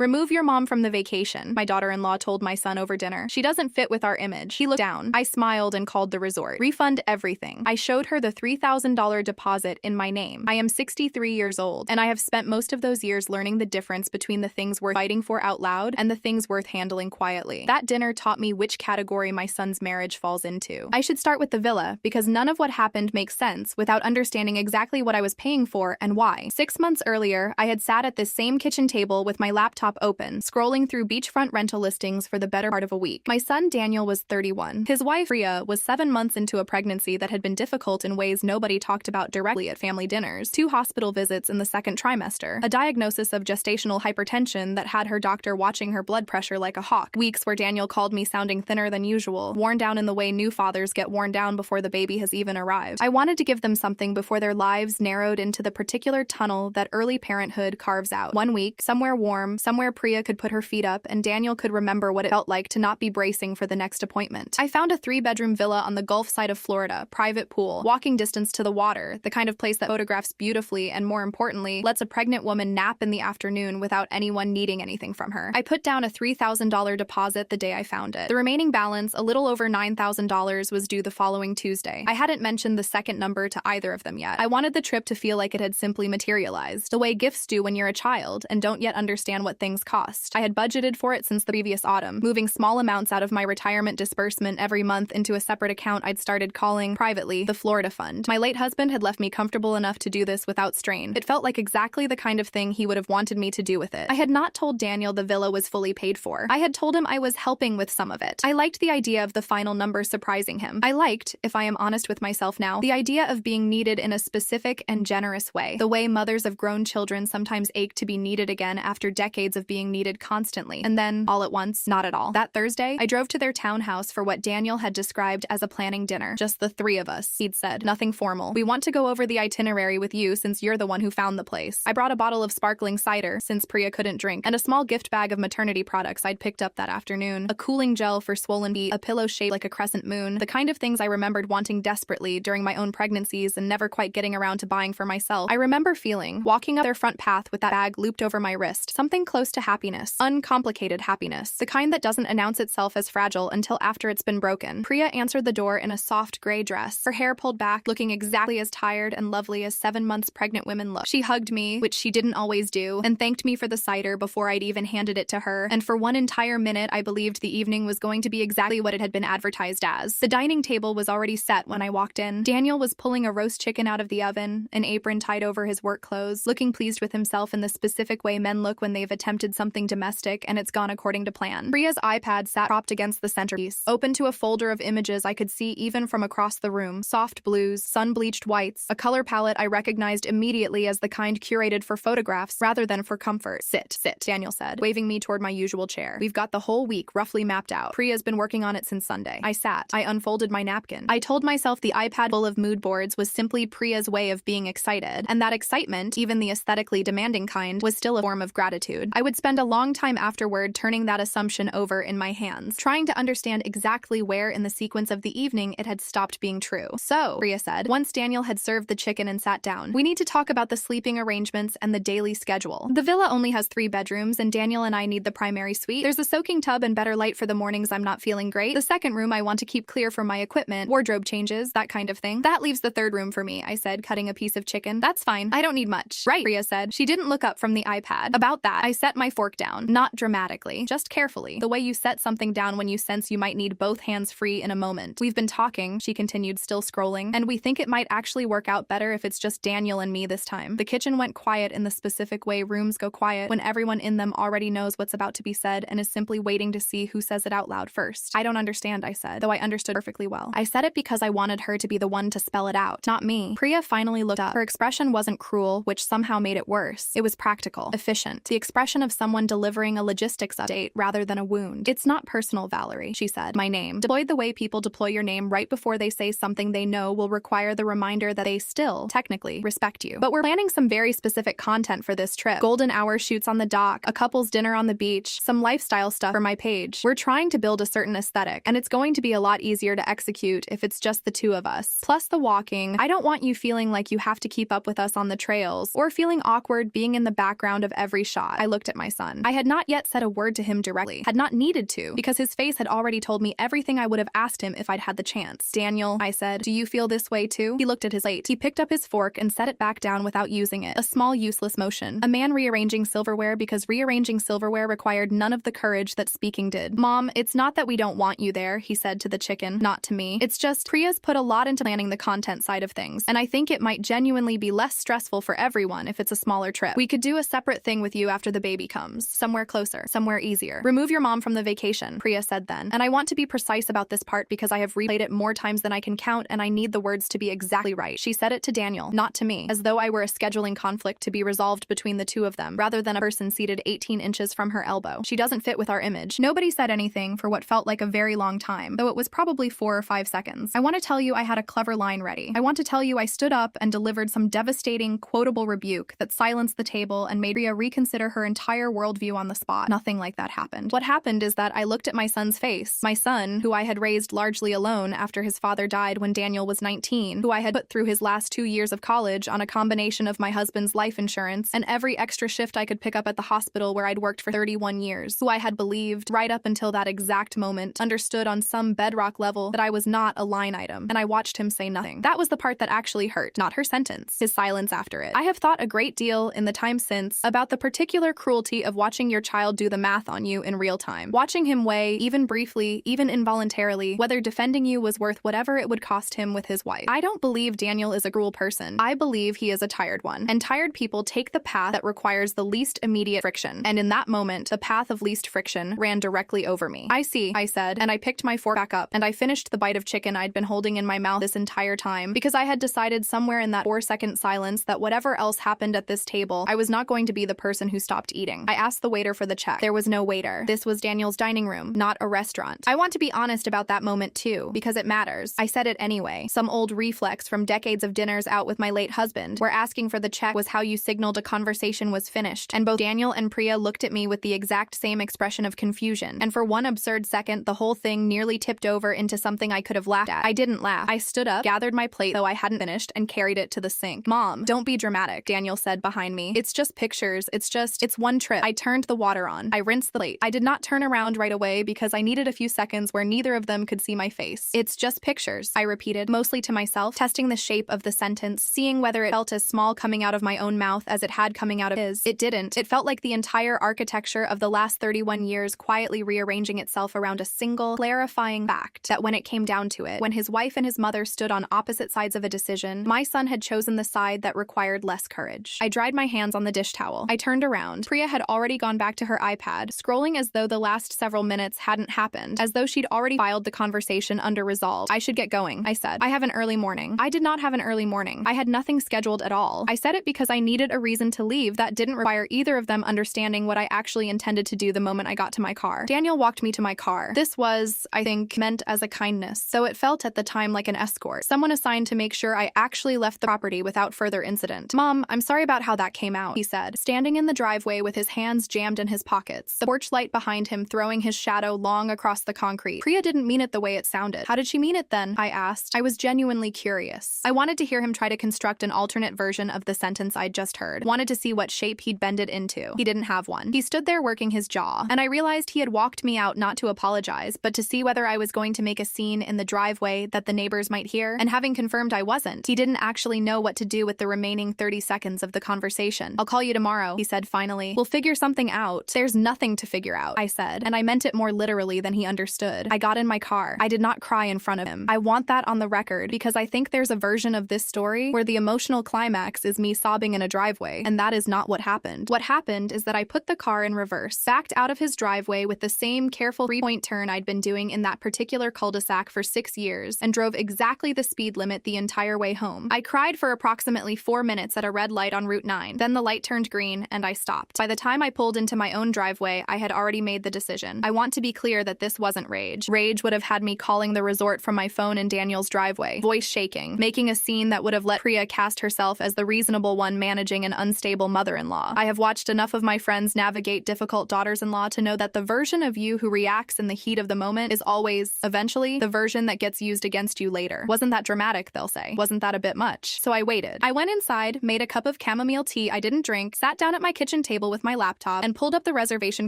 Remove your mom from the vacation, my daughter-in-law told my son over dinner. She doesn't fit with our image. He looked down. I smiled and called the resort. Refund everything. I showed her the $3,000 deposit in my name. I am 63 years old, and I have spent most of those years learning the difference between the things worth fighting for out loud and the things worth handling quietly. That dinner taught me which category my son's marriage falls into. I should start with the villa, because none of what happened makes sense without understanding exactly what I was paying for and why. 6 months earlier, I had sat at this same kitchen table with my laptop open, scrolling through beachfront rental listings for the better part of a week. My son Daniel was 31. His wife Priya was 7 months into a pregnancy that had been difficult in ways nobody talked about directly at family dinners, 2 hospital visits in the second trimester, a diagnosis of gestational hypertension that had her doctor watching her blood pressure like a hawk, weeks where Daniel called me sounding thinner than usual, worn down in the way new fathers get worn down before the baby has even arrived. I wanted to give them something before their lives narrowed into the particular tunnel that early parenthood carves out. 1 week, somewhere warm, somewhere Priya could put her feet up, and Daniel could remember what it felt like to not be bracing for the next appointment. I found a 3-bedroom villa on the Gulf side of Florida, private pool, walking distance to the water, the kind of place that photographs beautifully and, more importantly, lets a pregnant woman nap in the afternoon without anyone needing anything from her. I put down a $3,000 deposit the day I found it. The remaining balance, a little over $9,000, was due the following Tuesday. I hadn't mentioned the second number to either of them yet. I wanted the trip to feel like it had simply materialized, the way gifts do when you're a child and don't yet understand what things cost. I had budgeted for it since the previous autumn, moving small amounts out of my retirement disbursement every month into a separate account I'd started calling, privately, the Florida Fund. My late husband had left me comfortable enough to do this without strain. It felt like exactly the kind of thing he would have wanted me to do with it. I had not told Daniel the villa was fully paid for. I had told him I was helping with some of it. I liked the idea of the final number surprising him. I liked, if I am honest with myself now, the idea of being needed in a specific and generous way. The way mothers of grown children sometimes ache to be needed again after decades of being needed constantly. And then, all at once, not at all. That Thursday, I drove to their townhouse for what Daniel had described as a planning dinner. Just the 3 of us, he'd said. Nothing formal. We want to go over the itinerary with you since you're the one who found the place. I brought a bottle of sparkling cider, since Priya couldn't drink, and a small gift bag of maternity products I'd picked up that afternoon. A cooling gel for swollen feet, a pillow shaped like a crescent moon, the kind of things I remembered wanting desperately during my own pregnancies and never quite getting around to buying for myself. I remember feeling, walking up their front path with that bag looped over my wrist, something close to happiness. Uncomplicated happiness. The kind that doesn't announce itself as fragile until after it's been broken. Priya answered the door in a soft gray dress, her hair pulled back, looking exactly as tired and lovely as 7 months pregnant women look. She hugged me, which she didn't always do, and thanked me for the cider before I'd even handed it to her, and for 1 entire minute I believed the evening was going to be exactly what it had been advertised as. The dining table was already set when I walked in. Daniel was pulling a roast chicken out of the oven, an apron tied over his work clothes, looking pleased with himself in the specific way men look when they've attempted something domestic and it's gone according to plan. Priya's iPad sat propped against the centerpiece, open to a folder of images I could see even from across the room. Soft blues, sun-bleached whites, a color palette I recognized immediately as the kind curated for photographs rather than for comfort. Sit, Daniel said, waving me toward my usual chair. We've got the whole week roughly mapped out. Priya's been working on it since Sunday. I sat. I unfolded my napkin. I told myself the iPad full of mood boards was simply Priya's way of being excited, and that excitement, even the aesthetically demanding kind, was still a form of gratitude. I would spend a long time afterward turning that assumption over in my hands, trying to understand exactly where in the sequence of the evening it had stopped being true. So, Priya said, once Daniel had served the chicken and sat down, we need to talk about the sleeping arrangements and the daily schedule. The villa only has 3 bedrooms, and Daniel and I need the primary suite. There's a soaking tub and better light for the mornings I'm not feeling great. The second room I want to keep clear for my equipment, wardrobe changes, that kind of thing. That leaves the 3rd room for me, I said, cutting a piece of chicken. That's fine. I don't need much. Right, Priya said. She didn't look up from the iPad. About that, I set my fork down. Not dramatically, just carefully. The way you set something down when you sense you might need both hands free in a moment. We've been talking, she continued, still scrolling, and we think it might actually work out better if it's just Daniel and me this time. The kitchen went quiet in the specific way rooms go quiet when everyone in them already knows what's about to be said and is simply waiting to see who says it out loud first. I don't understand, I said, though I understood perfectly well. I said it because I wanted her to be the one to spell it out, not me. Priya finally looked up. Her expression wasn't cruel, which somehow made it worse. It was practical, efficient, the expression of someone delivering a logistics update rather than a wound. It's not personal, Valerie, she said. My name. Deployed the way people deploy your name right before they say something they know will require the reminder that they still, technically, respect you. But we're planning some very specific content for this trip. Golden hour shoots on the dock, a couple's dinner on the beach, some lifestyle stuff for my page. We're trying to build a certain aesthetic, and it's going to be a lot easier to execute if it's just the 2 of us. Plus the walking. I don't want you feeling like you have to keep up with us on the trails, or feeling awkward being in the background of every shot. I looked at at my son. I had not yet said a word to him directly, had not needed to, because his face had already told me everything I would have asked him if I'd had the chance. Daniel, I said, do you feel this way too? He looked at his plate. He picked up his fork and set it back down without using it. A small, useless motion. A man rearranging silverware because rearranging silverware required none of the courage that speaking did. Mom, it's not that we don't want you there, he said to the chicken, not to me. It's just Priya's put a lot into planning the content side of things, and I think it might genuinely be less stressful for everyone if it's a smaller trip. We could do a separate thing with you after the baby comes. Somewhere closer. Somewhere easier. Remove your mom from the vacation, Priya said then. And I want to be precise about this part because I have replayed it more times than I can count and I need the words to be exactly right. She said it to Daniel, not to me, as though I were a scheduling conflict to be resolved between the two of them, rather than a person seated 18 inches from her elbow. She doesn't fit with our image. Nobody said anything for what felt like a very long time, though it was probably 4 or 5 seconds. I want to tell you I had a clever line ready. I want to tell you I stood up and delivered some devastating, quotable rebuke that silenced the table and made Priya reconsider her entire worldview on the spot. Nothing like that happened. What happened is that I looked at my son's face. My son, who I had raised largely alone after his father died when Daniel was 19, who I had put through his last 2 years of college on a combination of my husband's life insurance and every extra shift I could pick up at the hospital where I'd worked for 31 years, who I had believed, right up until that exact moment, understood on some bedrock level that I was not a line item, and I watched him say nothing. That was the part that actually hurt, not her sentence, his silence after it. I have thought a great deal in the time since about the particular cruelty of watching your child do the math on you in real time. Watching him weigh, even briefly, even involuntarily, whether defending you was worth whatever it would cost him with his wife. I don't believe Daniel is a cruel person. I believe he is a tired one. And tired people take the path that requires the least immediate friction. And in that moment, the path of least friction ran directly over me. I see, I said, and I picked my fork back up, and I finished the bite of chicken I'd been holding in my mouth this entire time, because I had decided somewhere in that 4-second silence that whatever else happened at this table, I was not going to be the person who stopped eating. I asked the waiter for the check. There was no waiter. This was Daniel's dining room, not a restaurant. I want to be honest about that moment too, because it matters. I said it anyway. Some old reflex from decades of dinners out with my late husband, where asking for the check was how you signaled a conversation was finished, and both Daniel and Priya looked at me with the exact same expression of confusion, and for one absurd second, the whole thing nearly tipped over into something I could have laughed at. I didn't laugh. I stood up, gathered my plate though I hadn't finished, and carried it to the sink. Mom, don't be dramatic, Daniel said behind me. It's just pictures. It's one trip. I turned the water on. I rinsed the plate. I did not turn around right away because I needed a few seconds where neither of them could see my face. It's just pictures, I repeated, mostly to myself, testing the shape of the sentence, seeing whether it felt as small coming out of my own mouth as it had coming out of his. It didn't. It felt like the entire architecture of the last 31 years quietly rearranging itself around a single, clarifying fact that when it came down to it, when his wife and his mother stood on opposite sides of a decision, my son had chosen the side that required less courage. I dried my hands on the dish towel. I turned around. Priya had already gone back to her iPad, scrolling as though the last several minutes hadn't happened, as though she'd already filed the conversation under resolved. I should get going, I said. I have an early morning. I did not have an early morning. I had nothing scheduled at all. I said it because I needed a reason to leave that didn't require either of them understanding what I actually intended to do the moment I got to my car. Daniel walked me to my car. This was, I think, meant as a kindness, so it felt at the time like an escort, someone assigned to make sure I actually left the property without further incident. Mom, I'm sorry about how that came out, he said, standing in the driveway with his hands jammed in his pockets, the porch light behind him throwing his shadow long across the concrete. Priya didn't mean it the way it sounded. How did she mean it then? I asked. I was genuinely curious. I wanted to hear him try to construct an alternate version of the sentence I'd just heard. Wanted to see what shape he'd bend it into. He didn't have one. He stood there working his jaw, and I realized he had walked me out not to apologize, but to see whether I was going to make a scene in the driveway that the neighbors might hear, and having confirmed I wasn't, he didn't actually know what to do with the remaining 30 seconds of the conversation. I'll call you tomorrow, he said finally. We'll figure something out. There's nothing to figure out, I said, and I meant it more literally than he understood. I got in my car. I did not cry in front of him. I want that on the record because I think there's a version of this story where the emotional climax is me sobbing in a driveway, and that is not what happened. What happened is that I put the car in reverse, backed out of his driveway with the same careful 3-point turn I'd been doing in that particular cul-de-sac for 6 years, and drove exactly the speed limit the entire way home. I cried for approximately 4 minutes at a red light on Route 9. Then the light turned green, and I stopped. By the time I pulled into my own driveway, I had already made the decision. I want to be clear that this wasn't rage. Rage would have had me calling the resort from my phone in Daniel's driveway, voice shaking, making a scene that would have let Priya cast herself as the reasonable one managing an unstable mother-in-law. I have watched enough of my friends navigate difficult daughters-in-law to know that the version of you who reacts in the heat of the moment is always, eventually, the version that gets used against you later. Wasn't that dramatic, they'll say. Wasn't that a bit much? So I waited. I went inside, made a cup of chamomile tea I didn't drink, sat down at my kitchen table with my laptop and pulled up the reservation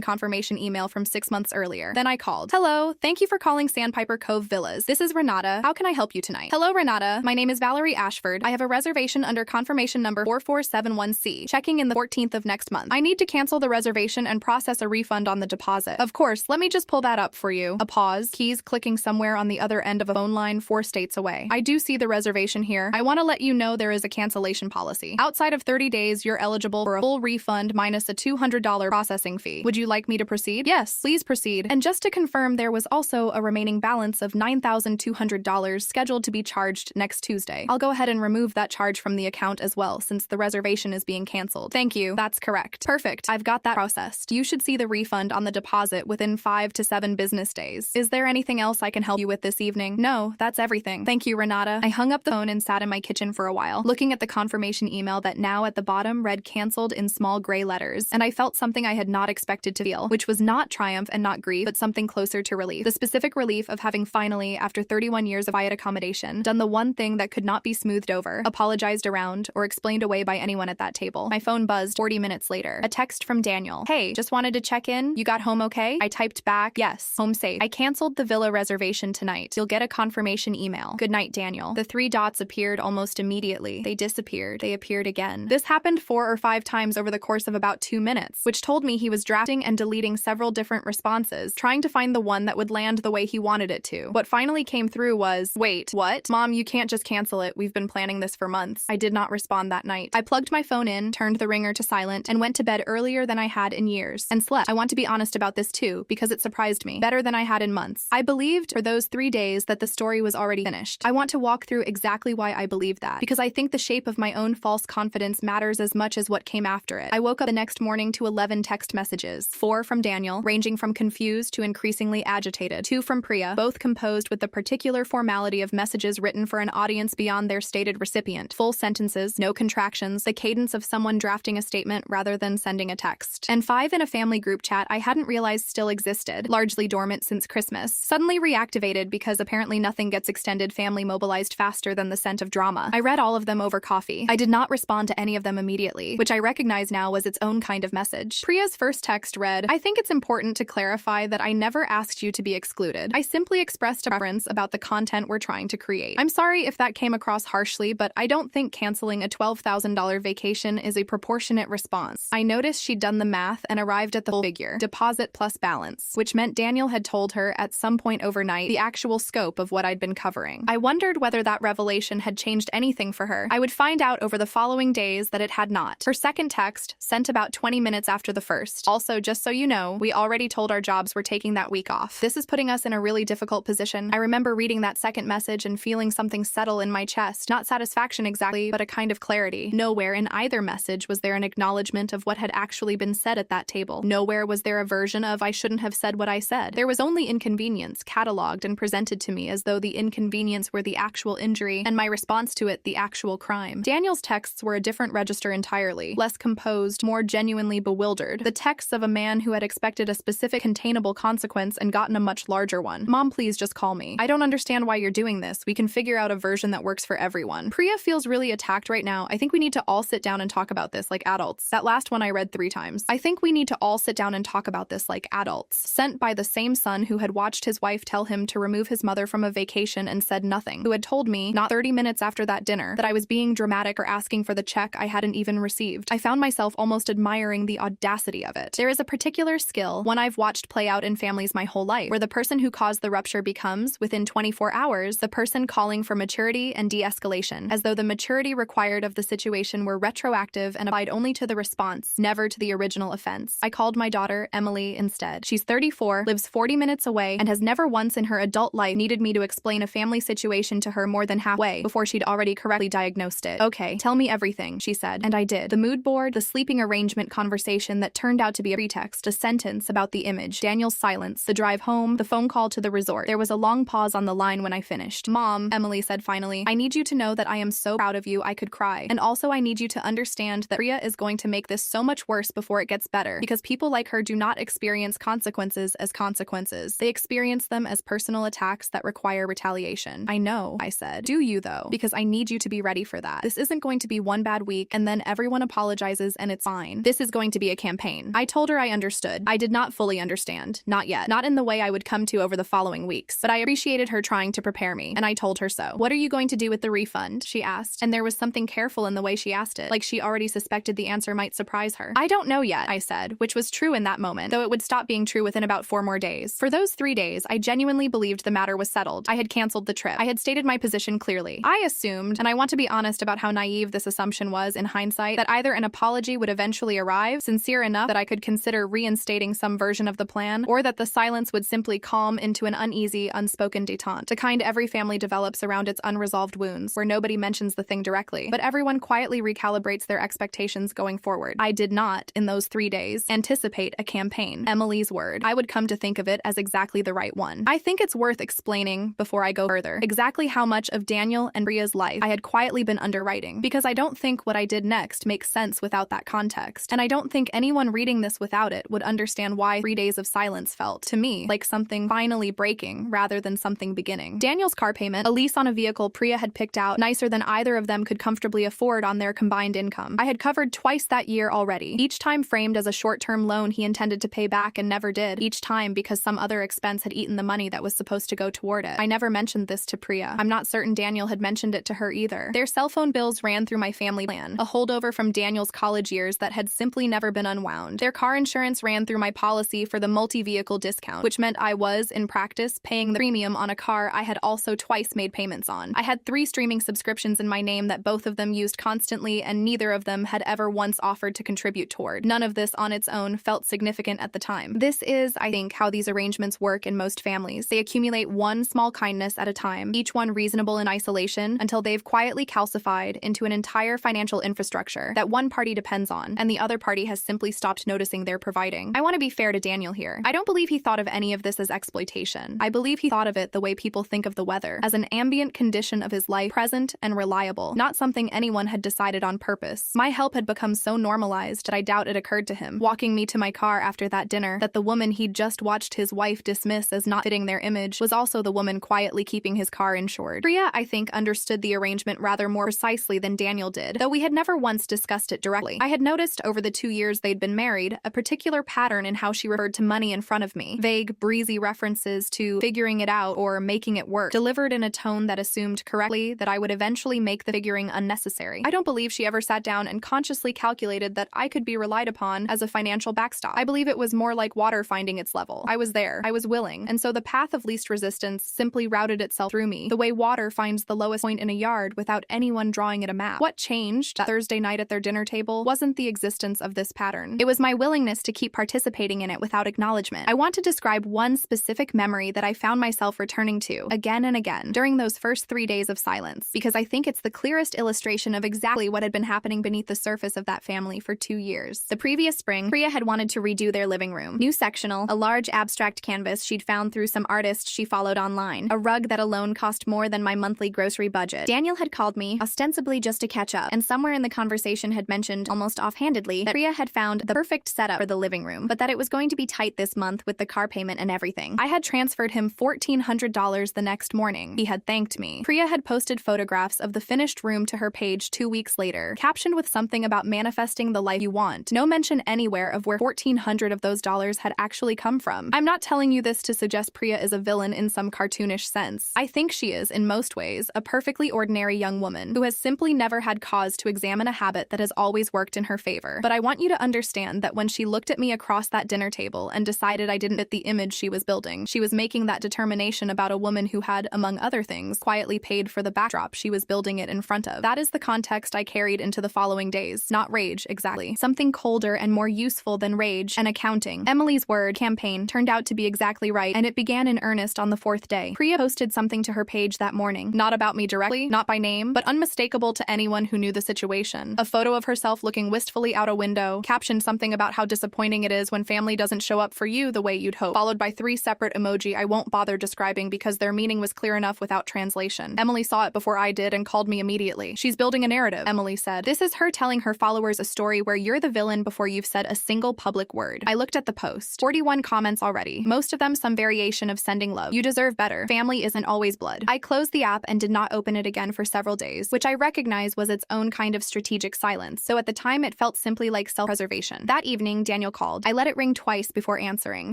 confirmation email from 6 months earlier. Then I called. Hello, thank you for calling Sandpiper Cove Villas. This is Renata. How can I help you tonight? Hello, Renata. My name is Valerie Ashford. I have a reservation under confirmation number 4471C, checking in the 14th of next month. I need to cancel the reservation and process a refund on the deposit. Of course, let me just pull that up for you. A pause, keys clicking somewhere on the other end of a phone line 4 states away. I do see the reservation here. I want to let you know there is a cancellation policy. Outside of 30 days, you're eligible for a full refund minus a $200 processing fee. Would you like me to proceed? Yes, please proceed. And just to confirm, there was also a remaining balance of $9,200 scheduled to be charged next Tuesday. I'll go ahead and remove that charge from the account as well, since the reservation is being canceled. Thank you. That's correct. Perfect. I've got that processed. You should see the refund on the deposit within 5 to 7 business days. Is there anything else I can help you with this evening? No, that's everything. Thank you, Renata. I hung up the phone and sat in my kitchen for a while, looking at the confirmation email that now at the bottom read canceled in small gray letters, and I felt something I had not expected to feel, which was not triumph and not grief, but something closer to relief. The specific relief of having finally, after 31 years of quiet accommodation, done the one thing that could not be smoothed over, apologized around, or explained away by anyone at that table. My phone buzzed 40 minutes later. A text from Daniel. Hey, just wanted to check in. You got home okay? I typed back, yes, home safe. I canceled the villa reservation tonight. You'll get a confirmation email. Good night, Daniel. The 3 dots appeared almost immediately. They disappeared. They appeared again. This happened 4 or 5 times over the course of about 2 minutes, which told me he was drafting and deleting several different responses, trying to find the one that would land the way he wanted it to. What finally came through was, wait, what? Mom, you can't just cancel it. We've been planning this for months. I did not respond that night. I plugged my phone in, turned the ringer to silent, and went to bed earlier than I had in years, and slept. I want to be honest about this too, because it surprised me. Better than I had in months. I believed for those 3 days that the story was already finished. I want to walk through exactly why I believed that, because I think the shape of my own false confidence matters as much as what came after it. I woke up the next morning to 11 text messages. 4 from Daniel, ranging from confused to increasingly agitated. 2 from Priya, both composed with the particular formality of messages written for an audience beyond their stated recipient. Full sentences, no contractions, the cadence of someone drafting a statement rather than sending a text. And 5 in a family group chat I hadn't realized still existed, largely dormant since Christmas, suddenly reactivated because apparently nothing gets extended family mobilized faster than the scent of drama. I read all of them over coffee. I did not respond to any of them immediately, which I recognize now was its own kind of message. Priya's first text read, I think it's important to clarify that I never asked you to be excluded. I simply expressed a preference about the content we're trying to create. I'm sorry if that came across harshly, but I don't think canceling a $12,000 vacation is a proportionate response. I noticed she'd done the math and arrived at the full figure, deposit plus balance, which meant Daniel had told her at some point overnight the actual scope of what I'd been covering. I wondered whether that revelation had changed anything for her. I would find out over the following days that it had not. Her second text, sent about 20 minutes after the first. Also, just so you know, we already told our jobs we're taking that week off. This is putting us in a really difficult position. I remember reading that second message and feeling something settle in my chest. Not satisfaction exactly, but a kind of clarity. Nowhere in either message was there an acknowledgement of what had actually been said at that table. Nowhere was there a version of I shouldn't have said what I said. There was only inconvenience, cataloged and presented to me as though the inconvenience were the actual injury and my response to it the actual crime. Daniel's texts were a different register entirely, less composed, more genuinely bewildered. The texts of a man who had expected a specific containable consequence and gotten a much larger one. Mom, please just call me. I don't understand why you're doing this. We can figure out a version that works for everyone. Priya feels really attacked right now. I think we need to all sit down and talk about this like adults. That last one I read 3 times. I think we need to all sit down and talk about this like adults. Sent by the same son who had watched his wife tell him to remove his mother from a vacation and said nothing. Who had told me, not 30 minutes after that dinner, that I was being dramatic or asking for the check I hadn't even received. I found myself almost admiring the audacity of it. There is a particular skill, one I've watched play out in families my whole life, where the person who caused the rupture becomes, within 24 hours, the person calling for maturity and de-escalation, as though the maturity required of the situation were retroactive and applied only to the response, never to the original offense. I called my daughter, Emily, instead. She's 34, lives 40 minutes away, and has never once in her adult life needed me to explain a family situation to her more than halfway before she'd already correctly diagnosed it. Okay, tell me everything, she said, and I did. The mood board, the sleeping arrangement conversation that turned out to be a pretext, a sentence about the image, Daniel's silence, the drive home, the phone call to the resort. There was a long pause on the line when I finished. Mom, Emily said finally, I need you to know that I am so proud of you I could cry. And also I need you to understand that Priya is going to make this so much worse before it gets better, because people like her do not experience consequences as consequences. They experience them as personal attacks that require retaliation. I know, I said. Do you though? Because I need you to be ready for that. This isn't going to be one bad week and then everyone apologizes and it's fine. This This is going to be a campaign. I told her I understood. I did not fully understand. Not yet. Not in the way I would come to over the following weeks. But I appreciated her trying to prepare me, and I told her so. What are you going to do with the refund? She asked, and there was something careful in the way she asked it, like she already suspected the answer might surprise her. I don't know yet, I said, which was true in that moment, though it would stop being true within about 4 more days. For those 3 days, I genuinely believed the matter was settled. I had canceled the trip. I had stated my position clearly. I assumed, and I want to be honest about how naive this assumption was in hindsight, that either an apology would eventually arrive, sincere enough that I could consider reinstating some version of the plan, or that the silence would simply calm into an uneasy, unspoken detente, the kind every family develops around its unresolved wounds, where nobody mentions the thing directly, but everyone quietly recalibrates their expectations going forward. I did not, in those 3 days, anticipate a campaign. Emily's word. I would come to think of it as exactly the right one. I think it's worth explaining, before I go further, exactly how much of Daniel and Priya's life I had quietly been underwriting, because I don't think what I did next makes sense without that context, and I don't think anyone reading this without it would understand why 3 days of silence felt, to me, like something finally breaking rather than something beginning. Daniel's car payment, a lease on a vehicle Priya had picked out nicer than either of them could comfortably afford on their combined income, I had covered twice that year already, each time framed as a short-term loan he intended to pay back and never did, each time because some other expense had eaten the money that was supposed to go toward it. I never mentioned this to Priya. I'm not certain Daniel had mentioned it to her either. Their cell phone bills ran through my family plan, a holdover from Daniel's college years that had simply never been unwound. Their car insurance ran through my policy for the multi-vehicle discount, which meant I was, in practice, paying the premium on a car I had also twice made payments on. I had 3 streaming subscriptions in my name that both of them used constantly, and neither of them had ever once offered to contribute toward. None of this on its own felt significant at the time. This is, I think, how these arrangements work in most families. They accumulate one small kindness at a time, each one reasonable in isolation, until they've quietly calcified into an entire financial infrastructure that one party depends on, and the other party has simply stopped noticing they're providing. I want to be fair to Daniel here. I don't believe he thought of any of this as exploitation. I believe he thought of it the way people think of the weather, as an ambient condition of his life, present and reliable, not something anyone had decided on purpose. My help had become so normalized that I doubt it occurred to him, walking me to my car after that dinner, that the woman he'd just watched his wife dismiss as not fitting their image was also the woman quietly keeping his car insured. Priya, I think, understood the arrangement rather more precisely than Daniel did, though we had never once discussed it directly. I had noticed over the 2 years they'd been married a particular pattern in how she referred to money in front of me. Vague, breezy references to figuring it out or making it work, delivered in a tone that assumed correctly that I would eventually make the figuring unnecessary. I don't believe she ever sat down and consciously calculated that I could be relied upon as a financial backstop. I believe it was more like water finding its level. I was there, I was willing, and so the path of least resistance simply routed itself through me, the way water finds the lowest point in a yard without anyone drawing it a map. What changed that Thursday night at their dinner table wasn't the existence of this pattern. It was my willingness to keep participating in it without acknowledgement. I want to describe one specific memory that I found myself returning to again and again during those first 3 days of silence, because I think it's the clearest illustration of exactly what had been happening beneath the surface of that family for 2 years. The previous spring, Priya had wanted to redo their living room. New sectional, a large abstract canvas she'd found through some artist she followed online, a rug that alone cost more than my monthly grocery budget. Daniel had called me, ostensibly just to catch up, and somewhere in the conversation had mentioned, almost offhandedly, that Priya had found the perfect setup for the living room, but that it was going to be tight this month with the car payment and everything. I had transferred him $1,400 the next morning. He had thanked me. Priya had posted photographs of the finished room to her page 2 weeks later, captioned with something about manifesting the life you want. No mention anywhere of where $1,400 of those dollars had actually come from. I'm not telling you this to suggest Priya is a villain in some cartoonish sense. I think she is, in most ways, a perfectly ordinary young woman who has simply never had cause to examine a habit that has always worked in her favor. But I want you to understand that when she looked at me across that dinner table and decided I didn't fit the image she was building, she was making that determination about a woman who had, among other things, quietly paid for the backdrop she was building it in front of. That is the context I carried into the following days. Not rage, exactly. Something colder and more useful than rage and accounting. Emily's word, campaign, turned out to be exactly right, and it began in earnest on the 4th day. Priya posted something to her page that morning. Not about me directly, not by name, but unmistakable to anyone who knew the situation. A photo of herself looking wistfully out a window, captioned something about how disappointing it is when family doesn't show up for you the way you'd hope, followed by 3 separate emoji I won't bother describing because their meaning was clear enough without translation. Emily saw it before I did and called me immediately. She's building a narrative, Emily said. This is her telling her followers a story where you're the villain before you've said a single public word. I looked at the post. 41 comments already. Most of them some variation of sending love. You deserve better. Family isn't always blood. I closed the app and did not open it again for several days, which I recognize was its own kind of strategic silence. So at the time it felt simply exactly like self-preservation. That evening, Daniel called. I let it ring twice before answering,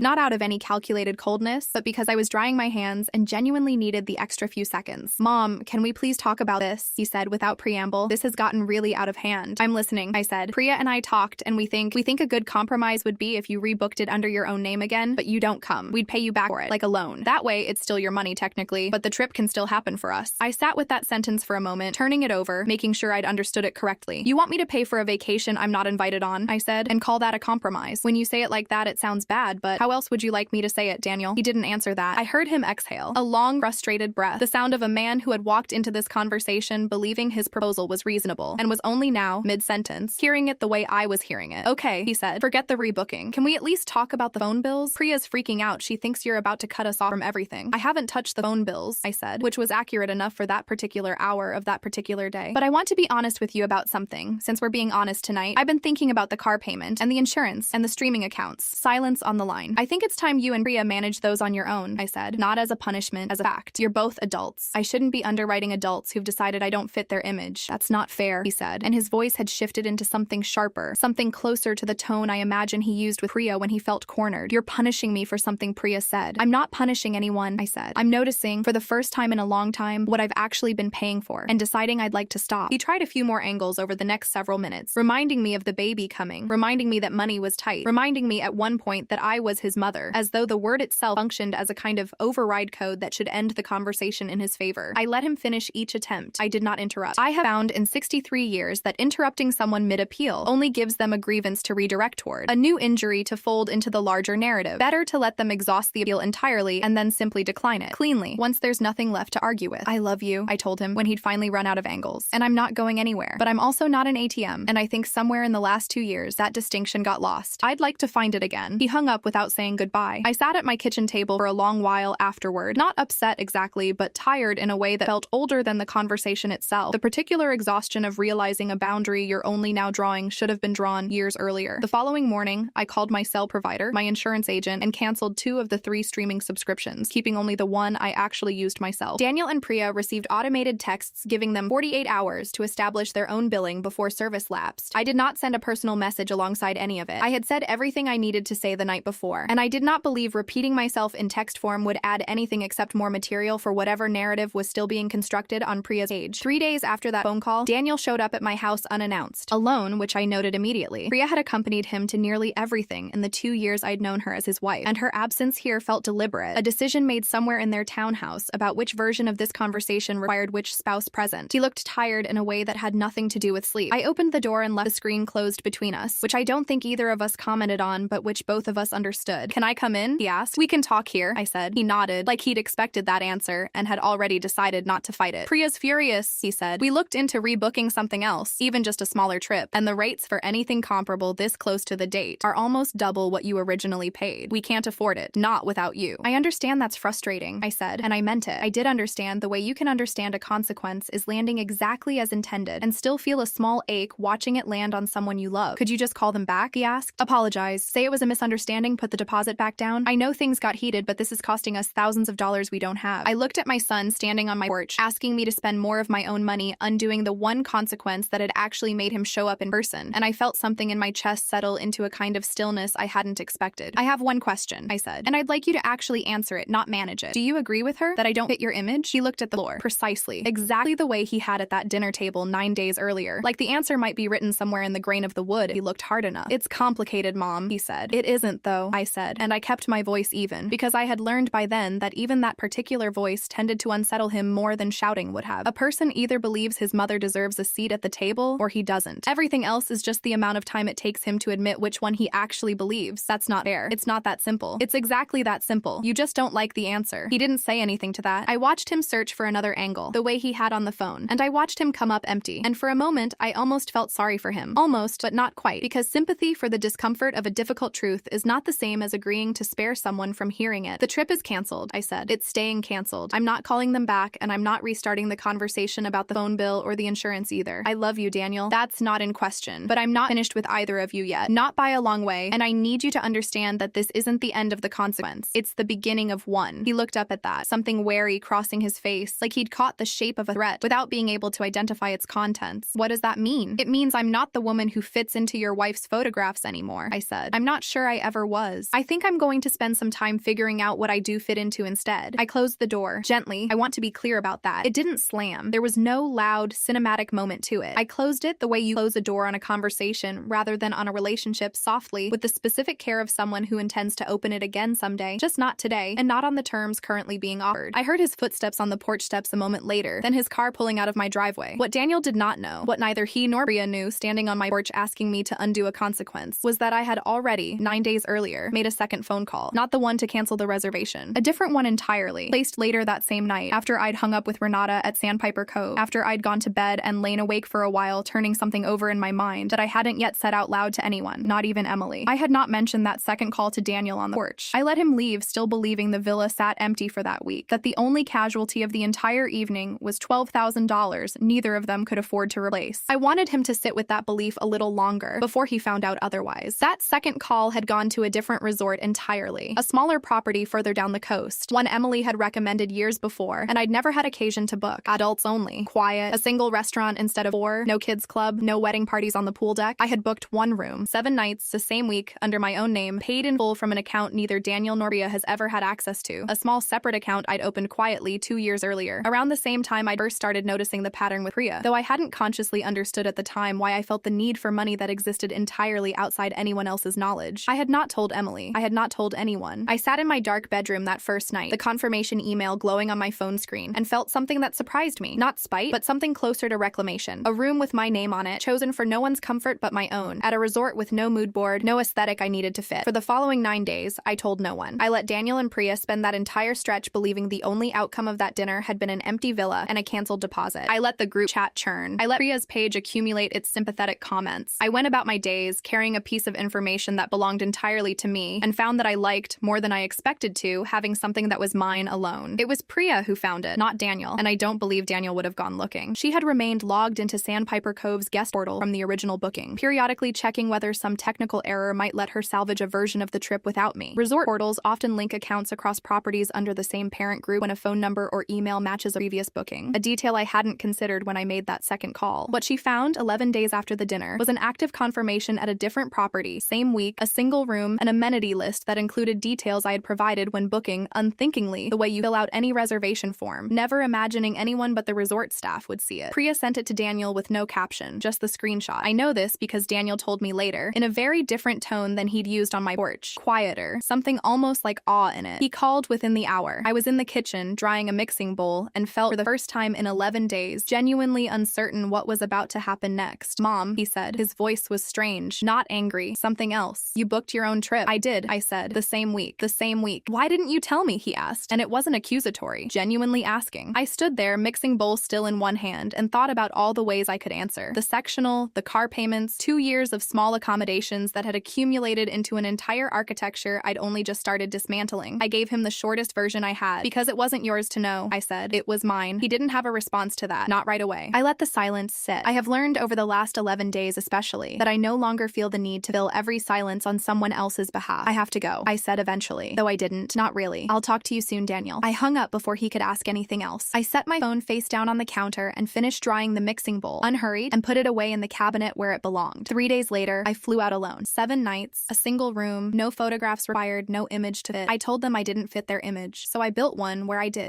not out of any calculated coldness, but because I was drying my hands and genuinely needed the extra few seconds. Mom, can we please talk about this? He said without preamble. This has gotten really out of hand. I'm listening, I said. Priya and I talked, and we think a good compromise would be if you rebooked it under your own name again, but you don't come. We'd pay you back for it, like a loan. That way, it's still your money technically, but the trip can still happen for us. I sat with that sentence for a moment, turning it over, making sure I'd understood it correctly. You want me to pay for a vacation I'm not invited on, I said, and call that a compromise? When you say it like that, it sounds bad, but how else would you like me to say it, Daniel? He didn't answer that. I heard him exhale, a long, frustrated breath, the sound of a man who had walked into this conversation believing his proposal was reasonable, and was only now, mid-sentence, hearing it the way I was hearing it. Okay, he said, forget the rebooking. Can we at least talk about the phone bills? Priya's freaking out. She thinks you're about to cut us off from everything. I haven't touched the phone bills, I said, which was accurate enough for that particular hour of that particular day. But I want to be honest with you about something. Since we're being honest tonight, I've been thinking about the car payment and the insurance and the streaming accounts. Silence on the line. I think it's time you and Priya manage those on your own, I said, not as a punishment, as a fact. You're both adults. I shouldn't be underwriting adults who've decided I don't fit their image. That's not fair, he said, and his voice had shifted into something sharper, something closer to the tone I imagine he used with Priya when he felt cornered. You're punishing me for something Priya said. I'm not punishing anyone, I said. I'm noticing, for the first time in a long time, what I've actually been paying for, and deciding I'd like to stop. He tried a few more angles over the next several minutes, reminding me of the baby coming, reminding me that money was tight, reminding me at one point that I was his mother, as though the word itself functioned as a kind of override code that should end the conversation in his favor. I let him finish each attempt. I did not interrupt. I have found in 63 years that interrupting someone mid-appeal only gives them a grievance to redirect toward, a new injury to fold into the larger narrative. Better to let them exhaust the appeal entirely and then simply decline it, cleanly, once there's nothing left to argue with. I love you, I told him when he'd finally run out of angles. And I'm not going anywhere. But I'm also not an ATM, and I think somewhere in the last 2 years, that distinction got lost. I'd like to find it again. He hung up without saying goodbye. I sat at my kitchen table for a long while afterward, not upset exactly, but tired in a way that felt older than the conversation itself. The particular exhaustion of realizing a boundary you're only now drawing should have been drawn years earlier. The following morning, I called my cell provider, my insurance agent, and canceled 2 of the 3 streaming subscriptions, keeping only the one I actually used myself. Daniel and Priya received automated texts giving them 48 hours to establish their own billing before service lapsed. I did not send a personal message alongside any of it. I had said everything I needed to say the night before, and I did not believe repeating myself in text form would add anything except more material for whatever narrative was still being constructed on Priya's page. 3 days after that phone call, Daniel showed up at my house unannounced, alone, which I noted immediately. Priya had accompanied him to nearly everything in the 2 years I'd known her as his wife, and her absence here felt deliberate, a decision made somewhere in their townhouse about which version of this conversation required which spouse present. He looked tired in a way that had nothing to do with sleep. I opened the door and left the screen closed between us, which I don't think either of us commented on, but which both of us understood. Can I come in? He asked. We can talk here, I said. He nodded, like he'd expected that answer, and had already decided not to fight it. Priya's furious, he said. We looked into rebooking something else, even just a smaller trip, and the rates for anything comparable this close to the date are almost double what you originally paid. We can't afford it, not without you. I understand that's frustrating, I said, and I meant it. I did understand the way you can understand a consequence is landing exactly as intended and still feel a small ache watching it land on someone you love. Could you just call them back? He asked. Apologize. Say it was a misunderstanding, put the deposit back down. I know things got heated, but this is costing us thousands of dollars we don't have. I looked at my son standing on my porch, asking me to spend more of my own money undoing the one consequence that had actually made him show up in person, and I felt something in my chest settle into a kind of stillness I hadn't expected. I have one question, I said, and I'd like you to actually answer it, not manage it. Do you agree with her that I don't fit your image? He looked at the floor. Precisely. Exactly the way he had at that dinner table 9 days earlier. Like the answer might be written somewhere in the grain of the wood if he looked hard enough. It's complicated, Mom, he said. It isn't, though, I said, and I kept my voice even, because I had learned by then that even that particular voice tended to unsettle him more than shouting would have. A person either believes his mother deserves a seat at the table, or he doesn't. Everything else is just the amount of time it takes him to admit which one he actually believes. That's not fair. It's not that simple. It's exactly that simple. You just don't like the answer. He didn't say anything to that. I watched him search for another angle, the way he had on the phone, and I watched him come up empty. And for a moment, I almost felt sorry for him. Almost, but not quite, because sympathy for the discomfort of a difficult truth is not the same as agreeing to spare someone from hearing it. The trip is canceled, I said. It's staying canceled. I'm not calling them back, and I'm not restarting the conversation about the phone bill or the insurance either. I love you, Daniel. That's not in question. But I'm not finished with either of you yet. Not by a long way, and I need you to understand that this isn't the end of the consequence. It's the beginning of one. He looked up at that, something wary crossing his face, like he'd caught the shape of a threat without being able to identify its contents. What does that mean? It means I'm not the woman who who fits into your wife's photographs anymore, I said. I'm not sure I ever was. I think I'm going to spend some time figuring out what I do fit into instead. I closed the door. Gently, I want to be clear about that. It didn't slam. There was no loud, cinematic moment to it. I closed it the way you close a door on a conversation rather than on a relationship, softly, with the specific care of someone who intends to open it again someday, just not today, and not on the terms currently being offered. I heard his footsteps on the porch steps a moment later, then his car pulling out of my driveway. What Daniel did not know, what neither he nor Priya knew standing on my porch asking me to undo a consequence, was that I had already, 9 days earlier, made a second phone call. Not the one to cancel the reservation. A different one entirely, placed later that same night, after I'd hung up with Renata at Sandpiper Cove, after I'd gone to bed and lain awake for a while turning something over in my mind that I hadn't yet said out loud to anyone, not even Emily. I had not mentioned that second call to Daniel on the porch. I let him leave, still believing the villa sat empty for that week, that the only casualty of the entire evening was $12,000 neither of them could afford to replace. I wanted him to sit with that belief a little longer before he found out otherwise. That second call had gone to a different resort entirely, a smaller property further down the coast, one Emily had recommended years before, and I'd never had occasion to book. Adults only. Quiet. A single restaurant instead of 4. No kids club. No wedding parties on the pool deck. I had booked 1 room, 7 nights, the same week, under my own name, paid in full from an account neither Daniel nor Priya has ever had access to. A small separate account I'd opened quietly 2 years earlier. Around the same time I'd first started noticing the pattern with Priya, though I hadn't consciously understood at the time why I felt the need for money that existed entirely outside anyone else's knowledge. I had not told Emily. I had not told anyone. I sat in my dark bedroom that first night, the confirmation email glowing on my phone screen, and felt something that surprised me. Not spite, but something closer to reclamation. A room with my name on it, chosen for no one's comfort but my own, at a resort with no mood board, no aesthetic I needed to fit. For the following 9 days, I told no one. I let Daniel and Priya spend that entire stretch believing the only outcome of that dinner had been an empty villa and a canceled deposit. I let the group chat churn. I let Priya's page accumulate its sympathetic comments. I went about my days carrying a piece of information that belonged entirely to me and found that I liked, more than I expected to, having something that was mine alone. It was Priya who found it, not Daniel, and I don't believe Daniel would have gone looking. She had remained logged into Sandpiper Cove's guest portal from the original booking, periodically checking whether some technical error might let her salvage a version of the trip without me. Resort portals often link accounts across properties under the same parent group when a phone number or email matches a previous booking, a detail I hadn't considered when I made that second call. What she found 11 days after the dinner was an active confirmation at a different property, same week, a single room, an amenity list that included details I had provided when booking, unthinkingly, the way you fill out any reservation form, never imagining anyone but the resort staff would see it. Priya sent it to Daniel with no caption, just the screenshot. I know this because Daniel told me later, in a very different tone than he'd used on my porch. Quieter, something almost like awe in it. He called within the hour. I was in the kitchen, drying a mixing bowl, and felt for the first time in 11 days, genuinely uncertain what was about to happen next. Mom, he said. His voice was strange, not angry, something else. You booked your own trip. I did, I said. The same week. The same week. Why didn't you tell me, he asked. And it wasn't accusatory, genuinely asking. I stood there, mixing bowl still in one hand, and thought about all the ways I could answer. The sectional, the car payments, 2 years of small accommodations that had accumulated into an entire architecture I'd only just started dismantling. I gave him the shortest version I had. Because it wasn't yours to know, I said. It was mine. He didn't have a response to that. Not right away. I let the silence sit. I have learned over the last 11 days especially that I no longer feel the need to fill every silence on someone else's behalf. I have to go, I said eventually. Though I didn't. Not really. I'll talk to you soon, Daniel. I hung up before he could ask anything else. I set my phone face down on the counter and finished drying the mixing bowl, unhurried, and put it away in the cabinet where it belonged. 3 days later, I flew out alone. 7 nights, a single room, no photographs required, no image to fit. I told them I didn't fit their image, so I built one where I did.